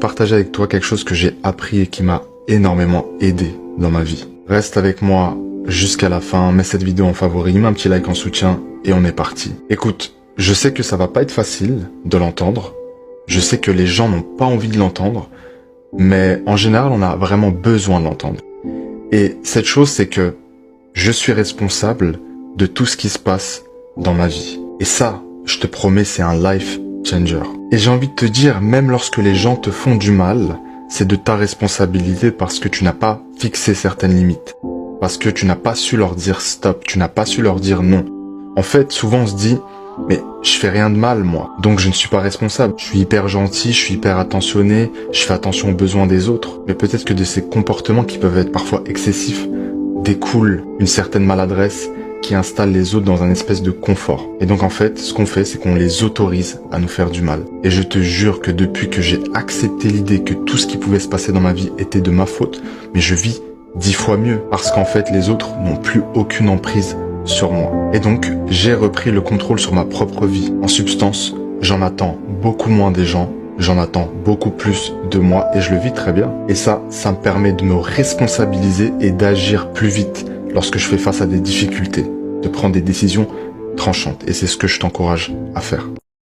partager avec toi quelque chose que j'ai appris et qui m'a énormément aidé dans ma vie. Reste avec moi jusqu'à la fin, mets cette vidéo en favori, mets un petit like en soutien et on est parti. Écoute, je sais que ça va pas être facile de l'entendre, je sais que les gens n'ont pas envie de l'entendre, mais en général on a vraiment besoin de l'entendre. Et cette chose, c'est que je suis responsable de tout ce qui se passe dans ma vie. Et ça, je te promets, c'est un life changer. Et j'ai envie de te dire, même lorsque les gens te font du mal, c'est de ta responsabilité parce que tu n'as pas fixé certaines limites. Parce que tu n'as pas su leur dire stop, tu n'as pas su leur dire non. En fait, souvent on se dit, mais je fais rien de mal moi, donc je ne suis pas responsable. Je suis hyper gentil, je suis hyper attentionné, je fais attention aux besoins des autres. Mais peut-être que de ces comportements qui peuvent être parfois excessifs, découle une certaine maladresse qui installe les autres dans un espèce de confort. Et donc en fait, ce qu'on fait, c'est qu'on les autorise à nous faire du mal. Et je te jure que depuis que j'ai accepté l'idée que tout ce qui pouvait se passer dans ma vie était de ma faute, mais je vis 10 fois mieux, parce qu'en fait, les autres n'ont plus aucune emprise sur moi. Et donc, j'ai repris le contrôle sur ma propre vie. En substance, j'en attends beaucoup moins des gens, j'en attends beaucoup plus de moi, et je le vis très bien. Et ça me permet de me responsabiliser et d'agir plus vite lorsque je fais face à des difficultés, de prendre des décisions tranchantes. Et c'est ce que je t'encourage à faire.